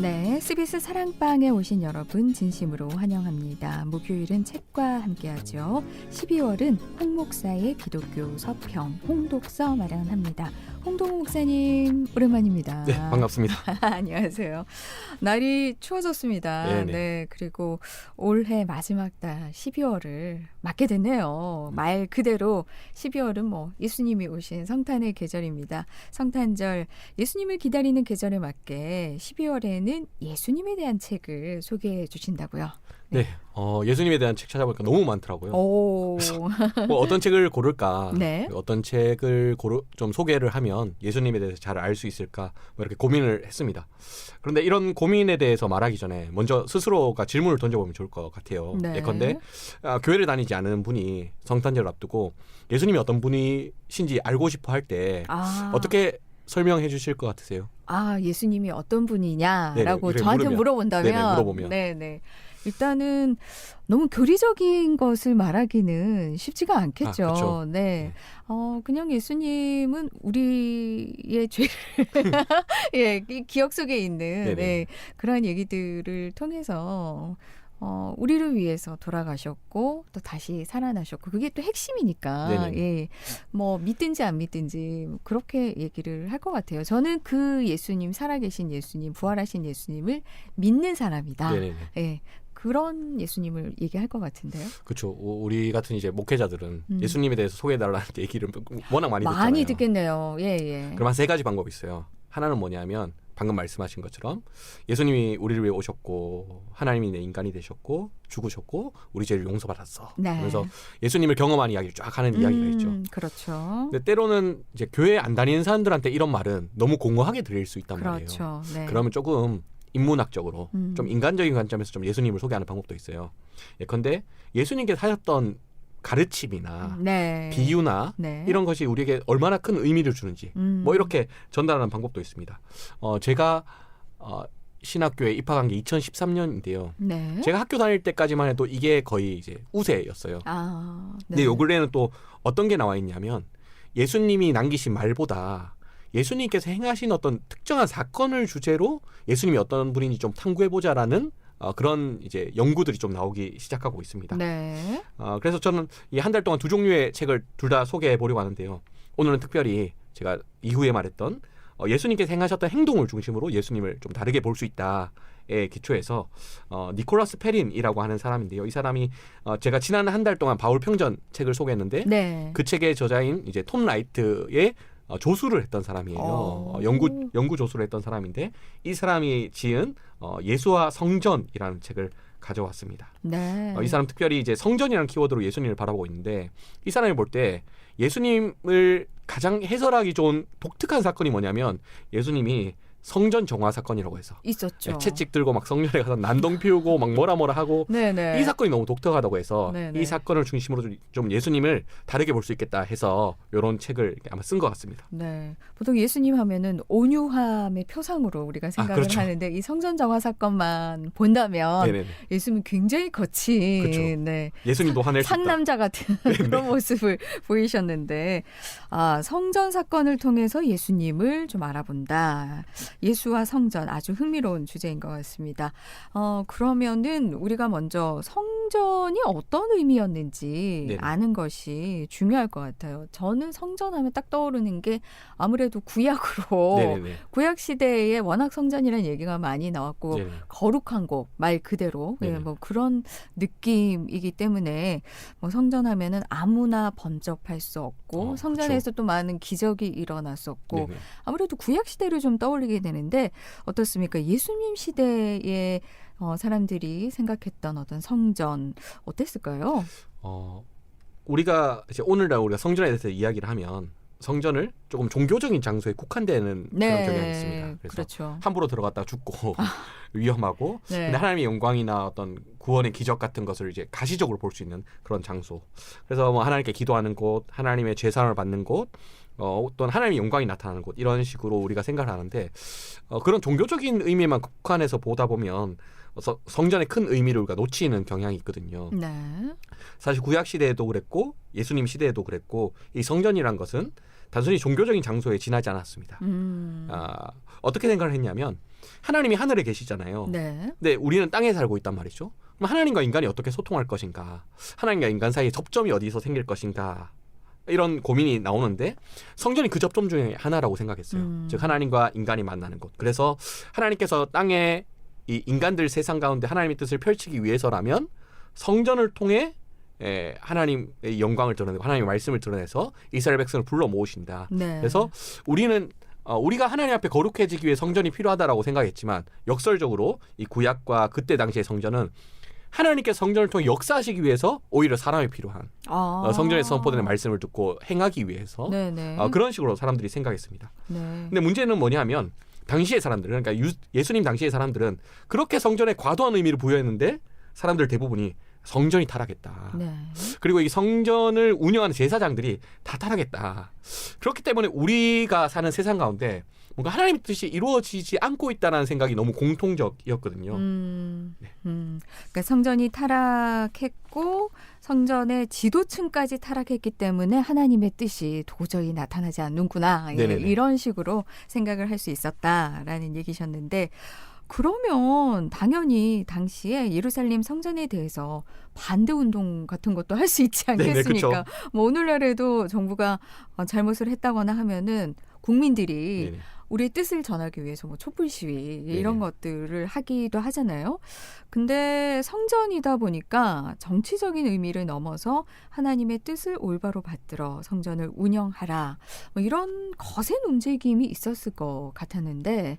네, SBS 사랑방에 오신 여러분 진심으로 환영합니다. 목요일은 책과 함께하죠. 12월은 홍 목사의 기독교 서평 홍독서 마련합니다. 홍동욱 목사님 오랜만입니다. 네, 반갑습니다. 안녕하세요. 날이 추워졌습니다. 네네. 네, 그리고 올해 마지막 달 12월을 맞게 됐네요. 말 그대로 12월은 뭐 예수님이 오신 성탄의 계절입니다. 성탄절, 예수님을 기다리는 계절에 맞게 12월에는 예수님에 대한 책을 소개해 주신다고요. 네, 예수님에 대한 책 찾아보니까 너무 많더라고요. 오. 뭐 어떤 책을 고를까, 네. 어떤 책을 좀 소개를 하면 예수님에 대해서 잘 알 수 있을까, 뭐 이렇게 고민을 했습니다. 그런데 이런 고민에 대해서 말하기 전에 먼저 스스로가 질문을 던져보면 좋을 것 같아요. 네. 예컨대 교회를 다니지 않은 분이 성탄절을 앞두고 예수님이 어떤 분이신지 알고 싶어 할 때 어떻게 설명해 주실 것 같으세요? 예수님이 어떤 분이냐라고 네네, 저한테 물어본다면, 네네, 물어보면. 네네. 일단은 너무 교리적인 것을 말하기는 쉽지가 않겠죠. 그렇죠. 네. 그냥 예수님은 우리의 죄를 예, 기억 속에 있는 네, 그러한 얘기들을 통해서 우리를 위해서 돌아가셨고 또 다시 살아나셨고 그게 또 핵심이니까 예, 뭐 믿든지 안 믿든지 그렇게 얘기를 할 것 같아요. 저는 그 예수님, 살아계신 예수님, 부활하신 예수님을 믿는 사람이다. 예. 그런 예수님을 얘기할 것 같은데요. 그렇죠. 우리 같은 이제 목회자들은 예수님에 대해서 소개해달라는 얘기를 워낙 많이 듣잖아요. 많이 듣겠네요. 예. 그럼 한 세 가지 방법이 있어요. 하나는 뭐냐면 방금 말씀하신 것처럼 예수님이 우리를 위해 오셨고 하나님이 내 인간이 되셨고 죽으셨고 우리 죄를 용서받았어. 네. 그래서 예수님을 경험한 이야기를 쫙 하는 이야기가 있죠. 그렇죠. 근데 때로는 이제 교회 안 다니는 사람들한테 이런 말은 너무 공허하게 들릴 수 있단 말이에요. 그렇죠. 네. 그러면 조금 인문학적으로 좀 인간적인 관점에서 좀 예수님을 소개하는 방법도 있어요. 예컨대 예수님께서 하셨던 가르침이나 비유나 이런 것이 우리에게 얼마나 큰 의미를 주는지 뭐 이렇게 전달하는 방법도 있습니다. 제가 신학교에 입학한 게 2013년인데요. 제가 학교 다닐 때까지만 해도 이게 거의 이제 우세였어요. 근데 요 근래는 또 어떤 게 나와 있냐면 예수님이 남기신 말보다 예수님께서 행하신 어떤 특정한 사건을 주제로 예수님이 어떤 분인지 좀 탐구해보자라는 그런 이제 연구들이 좀 나오기 시작하고 있습니다. 그래서 저는 이 한 달 동안 두 종류의 책을 둘 다 소개해 보려고 하는데요. 오늘은 특별히 제가 이후에 말했던 예수님께서 행하셨던 행동을 중심으로 예수님을 좀 다르게 볼 수 있다에 기초해서 니콜라스 페린이라고 하는 사람인데요. 이 사람이 제가 지난 한 달 동안 바울 평전 책을 소개했는데 그 책의 저자인 이제 톰 라이트의 조수를 했던 사람이에요. 연구 조수를 했던 사람인데 이 사람이 지은 예수와 성전이라는 책을 가져왔습니다. 이 사람 특별히 이제 성전이라는 키워드로 예수님을 바라보고 있는데 이 사람이 볼 때 예수님을 가장 해설하기 좋은 독특한 사건이 뭐냐면 예수님이 성전 정화 사건이라고 해서 있었죠. 채찍 들고 막 성전에 가서 난동 피우고 막 뭐라 하고 이 사건이 너무 독특하다고 해서 이 사건을 중심으로 좀 예수님을 다르게 볼 수 있겠다 해서 이런 책을 아마 쓴 것 같습니다. 보통 예수님 하면은 온유함의 표상으로 우리가 생각을 하는데 이 성전 정화 사건만 본다면 예수님은 굉장히 거친 예수님도 화낼 수 있다. 상남자 같은 그런 모습을 보이셨는데 성전 사건을 통해서 예수님을 좀 알아본다. 예수와 성전 아주 흥미로운 주제인 것 같습니다. 그러면은 우리가 먼저 성전이 어떤 의미였는지 아는 것이 중요할 것 같아요. 저는 성전하면 딱 떠오르는 게 아무래도 구약으로 구약 시대에 워낙 성전이라는 얘기가 많이 나왔고 거룩한 곳 말 그대로 뭐 그런 느낌이기 때문에 뭐 성전하면은 아무나 범접할 수 없고 성전에서 또 많은 기적이 일어났었고 아무래도 구약 시대를 좀 떠올리게 되는데 어떻습니까? 예수님 시대에 사람들이 생각했던 어떤 성전 어땠을까요? 우리가 이제 오늘날 우리가 성전에 대해서 이야기를 하면 성전을 조금 종교적인 장소에 국한되는 그런 경향이 있습니다. 그래서 함부로 들어갔다가 죽고 위험하고 근데 하나님의 영광이나 어떤 구원의 기적 같은 것을 이제 가시적으로 볼 수 있는 그런 장소. 그래서 뭐 하나님께 기도하는 곳, 하나님의 제사를 받는 곳, 또는 하나님의 영광이 나타나는 곳 이런 식으로 우리가 생각을 하는데 그런 종교적인 의미만 국한해서 보다 보면 성전의 큰 의미를 우리가 놓치는 경향이 있거든요. 사실 구약 시대에도 그랬고 예수님 시대에도 그랬고 이 성전이란 것은 단순히 종교적인 장소에 지나지 않았습니다. 어떻게 생각을 했냐면 하나님이 하늘에 계시잖아요. 네. 근데 우리는 땅에 살고 있단 말이죠. 그럼 하나님과 인간이 어떻게 소통할 것인가? 하나님과 인간 사이에 접점이 어디서 생길 것인가? 이런 고민이 나오는데 성전이 그 접점 중에 하나라고 생각했어요. 즉 하나님과 인간이 만나는 곳. 그래서 하나님께서 땅에 이 인간들 세상 가운데 하나님의 뜻을 펼치기 위해서라면 성전을 통해 하나님의 영광을 드러내고 하나님의 말씀을 드러내서 이스라엘 백성을 불러 모으신다. 네. 그래서 우리는 우리가 하나님 앞에 거룩해지기 위해 성전이 필요하다라고 생각했지만 역설적으로 이 구약과 그때 당시의 성전은 하나님께서 성전을 통해 역사하시기 위해서 오히려 사람이 필요한 성전에서 선포되는 말씀을 듣고 행하기 위해서 그런 식으로 사람들이 생각했습니다. 네. 근데 문제는 뭐냐면 당시의 사람들, 그러니까 예수님 당시의 사람들은 그렇게 성전에 과도한 의미를 부여했는데 사람들 대부분이 성전이 타락했다. 네. 그리고 이 성전을 운영하는 제사장들이 다 타락했다. 그렇기 때문에 우리가 사는 세상 가운데 뭔가 하나님의 뜻이 이루어지지 않고 있다는 생각이 너무 공통적이었거든요. 네. 그러니까 성전이 타락했고 성전의 지도층까지 타락했기 때문에 하나님의 뜻이 도저히 나타나지 않는구나. 이런 식으로 생각을 할 수 있었다라는 얘기셨는데 그러면 당연히 당시에 예루살렘 성전에 대해서 반대 운동 같은 것도 할 수 있지 않겠습니까? 네네, 뭐 오늘날에도 정부가 잘못을 했다거나 하면은 국민들이 네네. 우리의 뜻을 전하기 위해서 뭐 촛불 시위 이런 것들을 하기도 하잖아요. 근데 성전이다 보니까 정치적인 의미를 넘어서 하나님의 뜻을 올바로 받들어 성전을 운영하라. 뭐 이런 거센 움직임이 있었을 것 같은데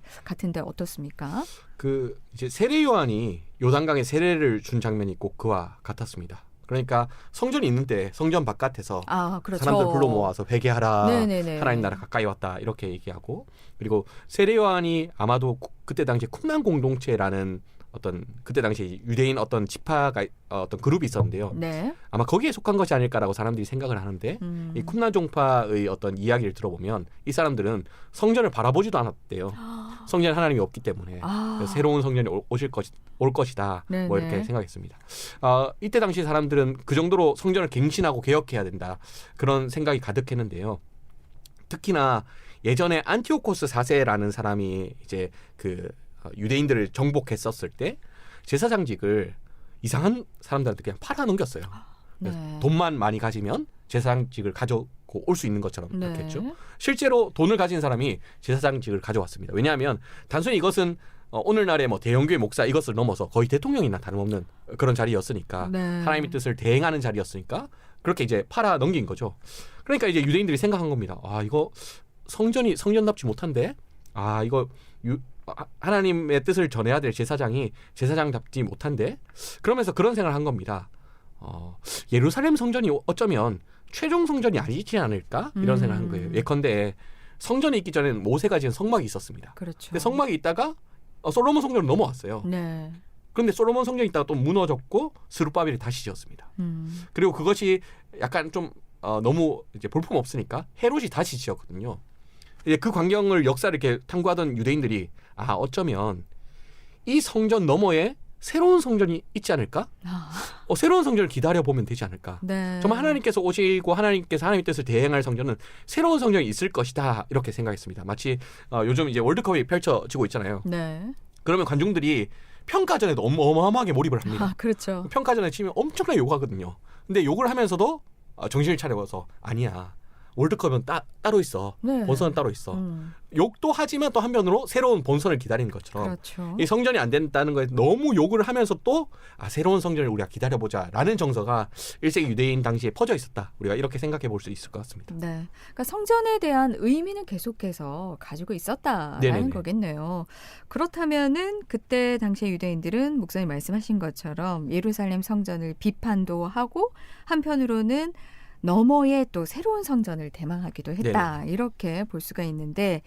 어떻습니까? 그 이제 세례 요한이 요단강에 세례를 준 장면이 꼭 그와 같았습니다. 그러니까 성전이 있는데 성전 바깥에서 그렇죠. 사람들 불러 모아서 회개하라. 네네네. 하나님 나라 가까이 왔다. 이렇게 얘기하고 그리고 세례 요한이 아마도 그때 당시 쿰난 공동체라는 어떤 그때 당시 유대인 어떤 지파가 어떤 그룹이 있었는데요. 네. 아마 거기에 속한 것이 아닐까라고 사람들이 생각을 하는데 이 쿰난 종파의 어떤 이야기를 들어보면 이 사람들은 성전을 바라보지도 않았대요. 성전에 하나님이 없기 때문에 새로운 성전이 올 것이다. 네네. 뭐 이렇게 생각했습니다. 이때 당시 사람들은 그 정도로 성전을 갱신하고 개혁해야 된다. 그런 생각이 가득했는데요. 특히나 예전에 안티오코스 4세라는 사람이 이제 그 유대인들을 정복했었을 때 제사장직을 이상한 사람들한테 그냥 팔아넘겼어요. 네. 돈만 많이 가지면 제사장직을 가져고 올 수 있는 것처럼 네. 그렇겠죠. 실제로 돈을 가진 사람이 제사장직을 가져왔습니다. 왜냐하면 단순히 이것은 오늘날의 뭐 대형교회 목사 이것을 넘어서 거의 대통령이나 다름없는 그런 자리였으니까 네. 하나님의 뜻을 대행하는 자리였으니까 그렇게 이제 팔아 넘긴 거죠. 그러니까 이제 유대인들이 생각한 겁니다. 이거 성전이 성전답지 못한데 이거 하나님의 뜻을 전해야 될 제사장이 제사장답지 못한데 그러면서 그런 생각을 한 겁니다. 예루살렘 성전이 어쩌면 최종 성전이 아니지 않을까 이런 생각을 한 거예요. 예컨대 성전이 있기 전에는 모세가 지은 성막이 있었습니다. 그렇죠. 근데 성막이 있다가 솔로몬 성전으로 넘어왔어요. 네. 그런데 솔로몬 성전이 있다가 또 무너졌고 스룹바벨이 다시 지었습니다. 그리고 그것이 약간 좀 너무 이제 볼품 없으니까 헤롯이 다시 지었거든요. 이제 그 광경을 역사를 이렇게 탐구하던 유대인들이 어쩌면 이 성전 너머에 새로운 성전이 있지 않을까? 새로운 성전을 기다려보면 되지 않을까? 네. 정말 하나님께서 오시고 하나님께서 하나님의 뜻을 대행할 성전은 새로운 성전이 있을 것이다. 이렇게 생각했습니다. 마치 요즘 이제 월드컵이 펼쳐지고 있잖아요. 네. 그러면 관중들이 평가전에도 어마어마하게 몰입을 합니다. 그렇죠. 평가전에 치면 엄청나게 욕하거든요. 근데 욕을 하면서도 정신을 차려서 아니야. 월드컵은 따로 있어. 네. 본선은 따로 있어. 욕도 하지만 또 한편으로 새로운 본선을 기다리는 것처럼 그렇죠. 이 성전이 안 된다는 거에 너무 욕을 하면서 또 새로운 성전을 우리가 기다려보자라는 정서가 1세기 유대인 당시에 퍼져 있었다. 우리가 이렇게 생각해 볼 수 있을 것 같습니다. 네, 그러니까 성전에 대한 의미는 계속해서 가지고 있었다라는 네네네. 거겠네요. 그렇다면은 그때 당시에 유대인들은 목사님 말씀하신 것처럼 예루살렘 성전을 비판도 하고 한편으로는 너머에 또 새로운 성전을 대망하기도 했다. 네네. 이렇게 볼 수가 있는데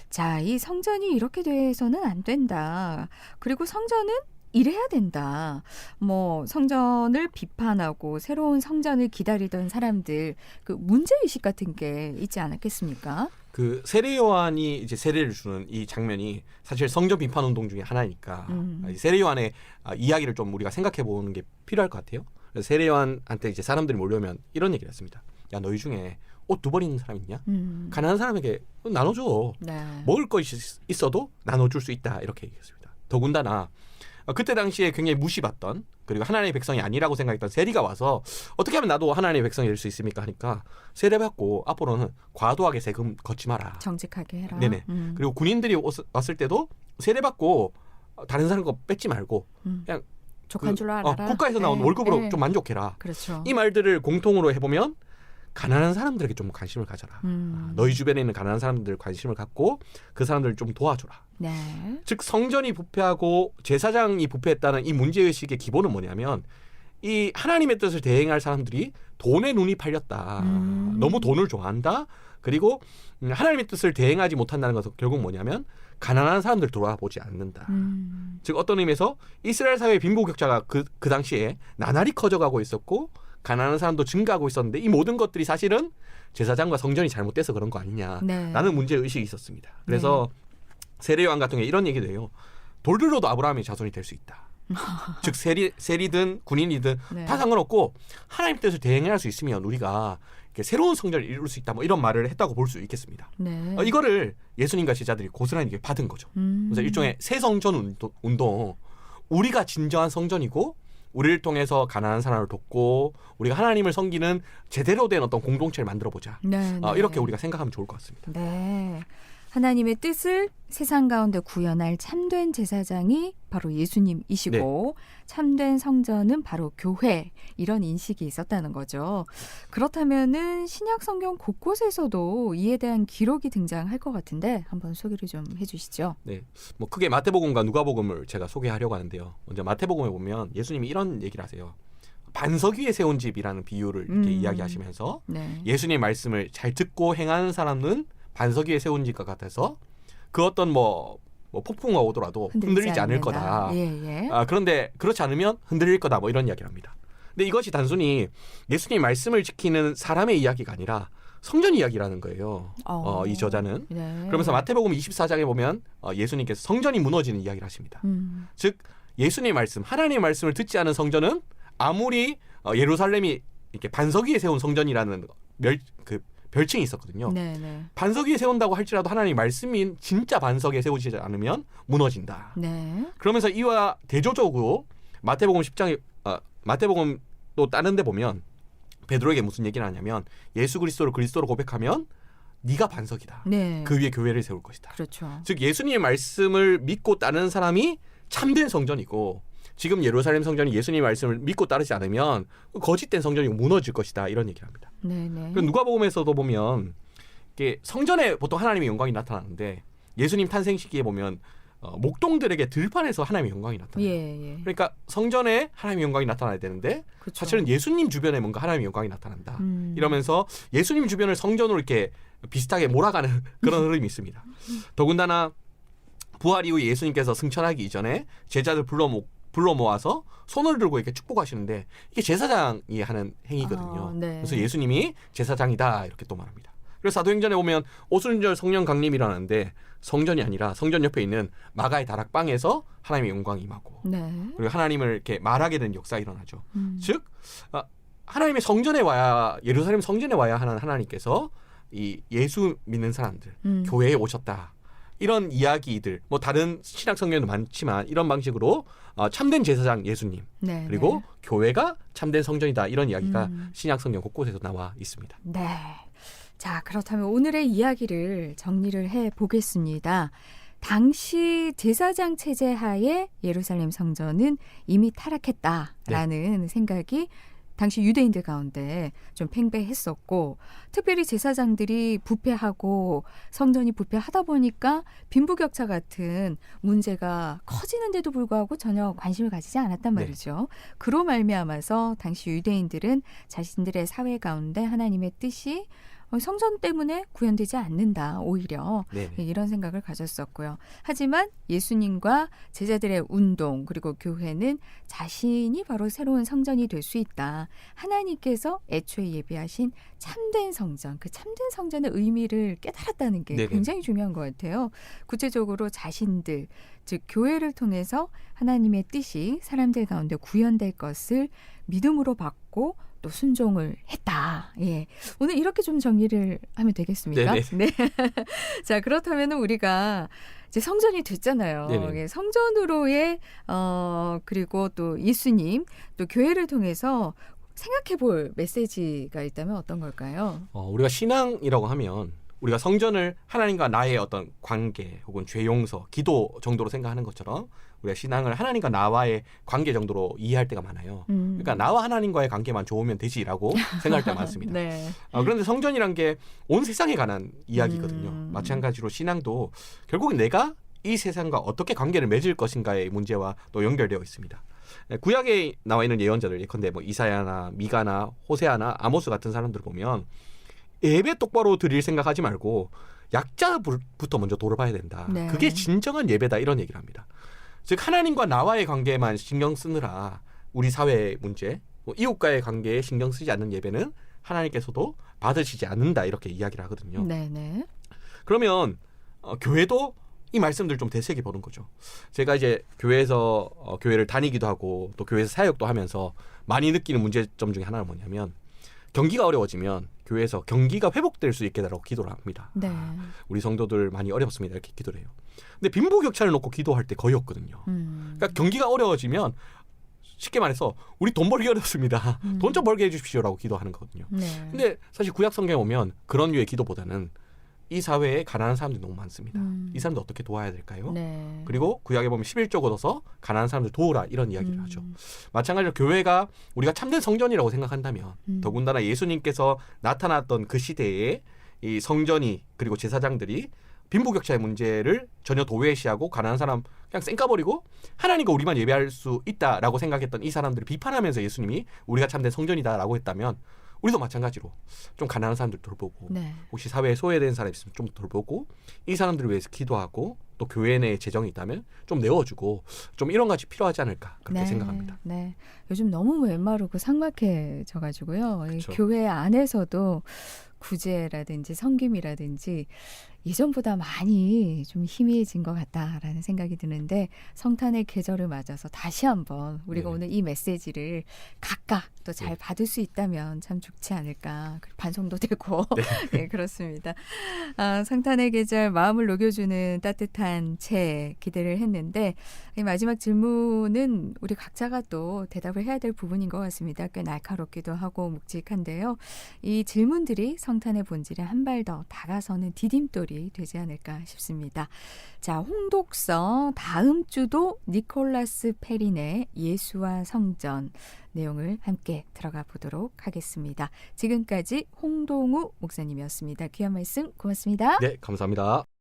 자, 이 성전이 이렇게 돼서는 안 된다. 그리고 성전은 이래야 된다. 뭐 성전을 비판하고 새로운 성전을 기다리던 사람들 그 문제의식 같은 게 있지 않았겠습니까? 그 세례 요한이 이제 세례를 주는 이 장면이 사실 성전 비판 운동 중에 하나니까 세례 요한의 이야기를 좀 우리가 생각해 보는 게 필요할 것 같아요. 그래서 세례요한한테 이제 사람들이 몰려오면 이런 얘기를 했습니다. 야, 너희 중에 옷 두 벌 있는 사람 있냐? 가난한 사람에게 나눠줘. 네. 먹을 것이 있어도 나눠줄 수 있다. 이렇게 얘기했습니다. 더군다나 그때 당시에 굉장히 무시받던 그리고 하나님의 백성이 아니라고 생각했던 세리가 와서 어떻게 하면 나도 하나님의 백성이 될 수 있습니까? 하니까 세례받고 앞으로는 과도하게 세금 걷지 마라. 정직하게 해라. 네네. 그리고 군인들이 왔을 때도 세례받고 다른 사람 거 뺏지 말고 그냥 족한 줄 알아라. 국가에서 나온 월급으로 좀 만족해라. 그렇죠. 이 말들을 공통으로 해보면 가난한 사람들에게 좀 관심을 가져라. 너희 주변에 있는 가난한 사람들 관심을 갖고 그 사람들을 좀 도와줘라. 네. 즉 성전이 부패하고 제사장이 부패했다는 이 문제의식의 기본은 뭐냐면 이 하나님의 뜻을 대행할 사람들이 돈에 눈이 팔렸다. 너무 돈을 좋아한다. 그리고 하나님의 뜻을 대행하지 못한다는 것은 결국 뭐냐면 가난한 사람들 돌아보지 않는다. 즉 어떤 의미에서 이스라엘 사회의 빈부격차가 그 당시에 나날이 커져가고 있었고 가난한 사람도 증가하고 있었는데 이 모든 것들이 사실은 제사장과 성전이 잘못돼서 그런 거 아니냐라는 문제의식이 있었습니다. 그래서 세례요한 같은 경우에 이런 얘기도 해요. 돌들로도 아브라함의 자손이 될 수 있다. 즉 세리든 군인이든 다 상관없고 하나님 뜻을 대행할 수 있으면 우리가 새로운 성전을 이룰 수 있다. 뭐 이런 말을 했다고 볼 수 있겠습니다. 네. 이거를 예수님과 제자들이 고스란히 받은 거죠. 그래서 일종의 새 성전 운동. 우리가 진정한 성전이고 우리를 통해서 가난한 사람을 돕고 우리가 하나님을 섬기는 제대로 된 어떤 공동체를 만들어보자. 이렇게 우리가 생각하면 좋을 것 같습니다. 네. 하나님의 뜻을 세상 가운데 구현할 참된 제사장이 바로 예수님이시고 참된 성전은 바로 교회 이런 인식이 있었다는 거죠. 그렇다면은 신약 성경 곳곳에서도 이에 대한 기록이 등장할 것 같은데 한번 소개를 좀 해주시죠. 네, 뭐 크게 마태복음과 누가복음을 제가 소개하려고 하는데요. 먼저 마태복음에 보면 예수님이 이런 얘기를 하세요. 반석 위에 세운 집이라는 비유를 이렇게 이야기하시면서 예수님의 말씀을 잘 듣고 행하는 사람은 반석 위에 세운 집과 같아서 그 어떤 뭐 폭풍과 오더라도 흔들리지 않을 거다. 그런데 그렇지 않으면 흔들릴 거다. 뭐 이런 이야기를 합니다. 근데 이것이 단순히 예수님의 말씀을 지키는 사람의 이야기가 아니라 성전 이야기라는 거예요. 이 저자는. 그러면서 마태복음 24장에 보면 예수님께서 성전이 무너지는 이야기를 하십니다. 즉 예수님의 말씀, 하나님의 말씀을 듣지 않은 성전은 아무리 예루살렘이 이렇게 반석 위에 세운 성전이라는 별칭이 있었거든요. 반석 위에 세운다고 할지라도 하나님의 말씀인 진짜 반석에 세우지 않으면 무너진다. 그러면서 이와 대조적으로 마태복음 10장에 마태복음 또 다른 데 보면 베드로에게 무슨 얘기를 하냐면 예수 그리스도를 그리스도로 고백하면 네가 반석이다. 그 위에 교회를 세울 것이다. 그렇죠. 즉 예수님의 말씀을 믿고 따르는 사람이 참된 성전이고 지금 예루살렘 성전이 예수님의 말씀을 믿고 따르지 않으면 거짓된 성전이 무너질 것이다. 이런 얘기를 합니다. 누가복음에서도 보면 이게 성전에 보통 하나님의 영광이 나타나는데 예수님 탄생 시기에 보면 목동들에게 들판에서 하나님의 영광이 나타나요. 그러니까 성전에 하나님의 영광이 나타나야 되는데 사실은 예수님 주변에 뭔가 하나님의 영광이 나타난다. 이러면서 예수님 주변을 성전으로 이렇게 비슷하게 몰아가는 그런 흐름이 있습니다. 더군다나 부활 이후 예수님께서 승천하기 이전에 제자들 불러 모아서 손을 들고 이렇게 축복하시는데 이게 제사장이 하는 행위거든요. 그래서 예수님이 제사장이다 이렇게 또 말합니다. 그래서 사도행전에 보면 오순절 성령 강림이라는데 성전이 아니라 성전 옆에 있는 마가의 다락방에서 하나님의 영광이 임하고 그리고 하나님을 이렇게 말하게 되는 역사가 일어나죠. 즉 하나님의 성전에 와야 예루살렘 성전에 와야 하는 하나님께서 이 예수 믿는 사람들 교회에 오셨다. 이런 이야기들 뭐 다른 신약 성경에도 많지만 이런 방식으로 참된 제사장 예수님 그리고 교회가 참된 성전이다 이런 이야기가 신약 성경 곳곳에서 나와 있습니다. 자 그렇다면 오늘의 이야기를 정리를 해보겠습니다. 당시 제사장 체제 하에 예루살렘 성전은 이미 타락했다라는 생각이 당시 유대인들 가운데 좀 팽배했었고 특별히 제사장들이 부패하고 성전이 부패하다 보니까 빈부격차 같은 문제가 커지는데도 불구하고 전혀 관심을 가지지 않았단 말이죠. 그로 말미암아서 당시 유대인들은 자신들의 사회 가운데 하나님의 뜻이 성전 때문에 구현되지 않는다. 오히려 네네. 이런 생각을 가졌었고요. 하지만 예수님과 제자들의 운동 그리고 교회는 자신이 바로 새로운 성전이 될 수 있다. 하나님께서 애초에 예비하신 참된 성전, 그 참된 성전의 의미를 깨달았다는 게 네네. 굉장히 중요한 것 같아요. 구체적으로 자신들, 즉 교회를 통해서 하나님의 뜻이 사람들 가운데 구현될 것을 믿음으로 받고 또 순종을 했다. 예. 오늘 이렇게 좀 정리를 하면 되겠습니까? 네네. 네. 자, 그렇다면 우리가 이제 성전이 됐잖아요. 예, 성전으로의 그리고 또 예수님, 또 교회를 통해서 생각해 볼 메시지가 있다면 어떤 걸까요? 우리가 신앙이라고 하면 우리가 성전을 하나님과 나의 어떤 관계 혹은 죄 용서, 기도 정도로 생각하는 것처럼 우리가 신앙을 하나님과 나와의 관계 정도로 이해할 때가 많아요. 그러니까 나와 하나님과의 관계만 좋으면 되지라고 생각할 때가 많습니다. 네. 그런데 성전이란 게 온 세상에 관한 이야기거든요. 마찬가지로 신앙도 결국은 내가 이 세상과 어떻게 관계를 맺을 것인가의 문제와 또 연결되어 있습니다. 구약에 나와 있는 예언자들, 예컨대 뭐 이사야나 미가나 호세아나 아모스 같은 사람들을 보면 예배 똑바로 드릴 생각하지 말고 약자부터 먼저 돌아봐야 된다. 네. 그게 진정한 예배다 이런 얘기를 합니다. 즉 하나님과 나와의 관계만 신경 쓰느라 우리 사회의 문제, 이웃과의 관계에 신경 쓰지 않는 예배는 하나님께서도 받으시지 않는다 이렇게 이야기를 하거든요. 네네. 그러면 교회도 이 말씀들 좀 되새겨 보는 거죠. 제가 이제 교회에서 교회를 다니기도 하고 또 교회에서 사역도 하면서 많이 느끼는 문제점 중에 하나는 뭐냐면 경기가 어려워지면 교회에서 경기가 회복될 수 있게 달라고 기도를 합니다. 네. 우리 성도들 많이 어렵습니다. 이렇게 기도를 해요. 근데 빈부격차를 놓고 기도할 때 거의 없거든요. 그러니까 경기가 어려워지면 쉽게 말해서 우리 돈 벌기 어렵습니다. 돈 좀 벌게 해주십시오라고 기도하는 거거든요. 네. 근데 사실 구약 성경에 오면 그런 류의 기도보다는 이 사회에 가난한 사람들이 너무 많습니다. 이 사람들 어떻게 도와야 될까요? 네. 그리고 구약에 보면 11조 얻어서 가난한 사람들 도우라 이런 이야기를 하죠. 마찬가지로 교회가 우리가 참된 성전이라고 생각한다면 더군다나 예수님께서 나타났던 그 시대에 이 성전이 그리고 제사장들이 빈부격차의 문제를 전혀 도외시하고 가난한 사람 그냥 쌩까버리고 하나님과 우리만 예배할 수 있다라고 생각했던 이 사람들을 비판하면서 예수님이 우리가 참된 성전이다라고 했다면 우리도 마찬가지로 좀 가난한 사람들 돌보고 네. 혹시 사회에 소외된 사람 있으면 좀 돌보고 이 사람들을 위해서 기도하고 또 교회 내에 재정이 있다면 좀 내어주고 좀 이런 것이 필요하지 않을까 그렇게 네. 생각합니다. 네. 요즘 너무 메마르고 삭막해져가지고요. 그렇죠. 교회 안에서도 구제라든지 섬김이라든지 예전보다 많이 좀 희미해진 것 같다라는 생각이 드는데 성탄의 계절을 맞아서 다시 한번 우리가 네. 오늘 이 메시지를 각각 또 잘 네. 받을 수 있다면 참 좋지 않을까. 반송도 되고 네, 그렇습니다. 성탄의 계절 마음을 녹여주는 따뜻한 책 기대를 했는데 이 마지막 질문은 우리 각자가 또 대답을 해야 될 부분인 것 같습니다. 꽤 날카롭기도 하고 묵직한데요. 이 질문들이 성탄의 본질에 한 발 더 다가서는 디딤돌이 되지 않을까 싶습니다. 자, 홍독서 다음 주도 니콜라스 페린의 예수와 성전 내용을 함께 들어가 보도록 하겠습니다. 지금까지 홍동우 목사님이었습니다. 귀한 말씀 고맙습니다. 네, 감사합니다.